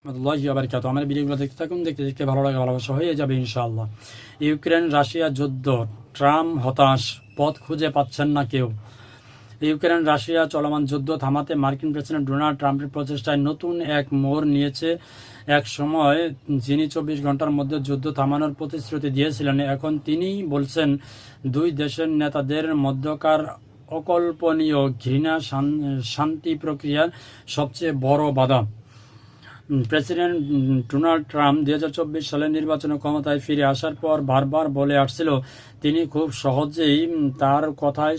রাহমাতুল্লাহি ওয়া বারাকাতুহু। আমার ভিডিওগুলো দেখতে থাকুন, দেখতে দেখতে ভালো লাগে, ভালোবাসা হয়ে যাবে ইনশাআল্লাহ। ইউক্রেন রাশিয়া যুদ্ধ, ট্রাম্প হতাশ, পথ খুঁজে পাচ্ছেন না কেউ। ইউক্রেন রাশিয়া চলমান যুদ্ধ থামাতে মার্কিন প্রেসিডেন্ট ডোনাল্ড ট্রাম্পের প্রচেষ্টায় নতুন এক মোড় নিয়েছে। এক সময় যিনি 24 ঘন্টার মধ্যে যুদ্ধ থামানোর প্রতিশ্রুতি দিয়েছিলেন, এখন তিনিই বলছেন দুই দেশের নেতাদের মধ্যকার অকল্পনীয় ঘৃণা শান্তি প্রক্রিয়ার সবচেয়ে বড় বাধা। প্রেসিডেন্ট ডোনাল্ড ট্রাম্প 2024 সালের নির্বাচনে ক্ষমতায় ফিরে আসার পর বারবার বলে আসছিল তিনি খুব সহজেই তার কথায়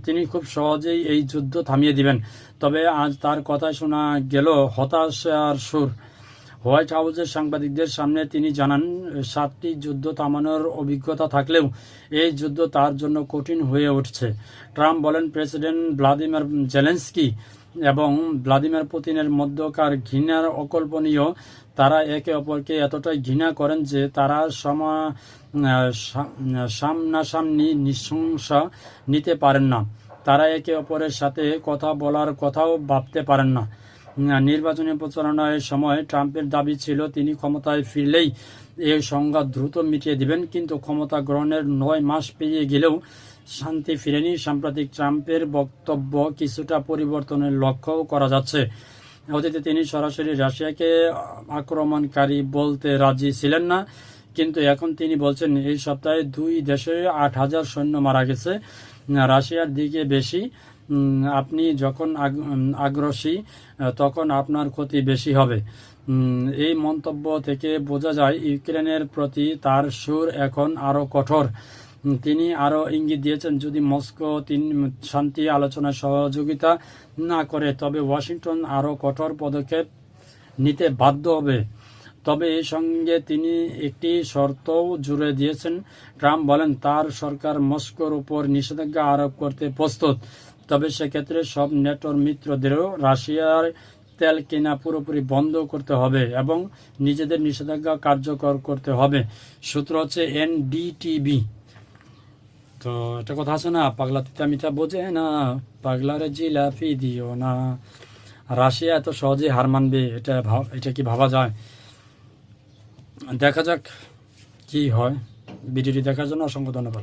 তিনি খুব সহজেই এই যুদ্ধ থামিয়ে দিবেন। তবে আজ তার কথায় শোনা গেল হতাশার সুর। হোয়াইট হাউসের সাংবাদিকদের সামনে তিনি জানান 7টি যুদ্ধ থামানোর অভিজ্ঞতা থাকলেও এই যুদ্ধ তার জন্য কঠিন হয়ে উঠছে। ট্রাম্প বলেন প্রেসিডেন্ট ভ্লাদিমির জেলেনস্কি এবং ভ্লাদিমির পুতিনের মধ্যকার ঘৃণার অকল্পনীয়। তারা একে অপরকে এতটাই ঘৃণা করেন যে তারা সামনাসামনি নৃশংসা নিতে পারেন না। তারা একে অপরের সাথে কথা বলার কথাও ভাবতে পারেন না। নির্বাচনী প্রচারণার সময় ট্রাম্পের দাবি ছিল তিনি ক্ষমতায় ফিরলেই এই সংঘাত দ্রুত মিটিয়ে দিবেন, কিন্তু ক্ষমতা গ্রহণের 9 মাস পেরিয়ে গেলেও শান্তি ফিরেনি। সাম্প্রতিক ট্রাম্পের বক্তব্য কিছুটা পরিবর্তনের লক্ষ্যও করা যাচ্ছে। অতীতে তিনি সরাসরি রাশিয়াকে আক্রমণকারী বলতে রাজি ছিলেন না, কিন্তু এখন তিনি বলছেন এই সপ্তাহে দুই দেশে 8,000 সৈন্য মারা গেছে, রাশিয়ার দিকে বেশি। আপনি যখন আগ্রাসী তখন আপনার ক্ষতি বেশি হবে। এই মন্তব্য থেকে বোঝা যায় ইউক্রেনের প্রতি তার সুর এখন আরও কঠোর। তিনি আরও ইঙ্গিত দিয়েছেন যদি মস্কো শান্তি আলোচনায় সহযোগিতা না করে তবে ওয়াশিংটন আরও কঠোর পদক্ষেপ নিতে বাধ্য হবে। তবে এই সঙ্গে তিনি একটি শর্তও জুড়ে দিয়েছেন। ট্রাম্প বলেন তার সরকার মস্কোর উপর নিষেধাজ্ঞা আরোপ করতে প্রস্তুত, তবে সেক্ষেত্রে সব নেটোর মিত্রদেরও রাশিয়ার তেল কেনা পুরোপুরি বন্ধ করতে হবে এবং নিজেদের নিষেধাজ্ঞা কার্যকর করতে হবে। সূত্র হচ্ছে NDTV। তো একটা কথা আছে না, পাগলা তিতা মিঠা বোঝে না, পাগলারে জিলাপি দিও না। রাশিয়া এত সহজে হার মানবে এটা কি ভাবা যায়? দেখা যাক কি হয়। ভিডিওটি দেখার জন্য অসংখ্য ধন্যবাদ।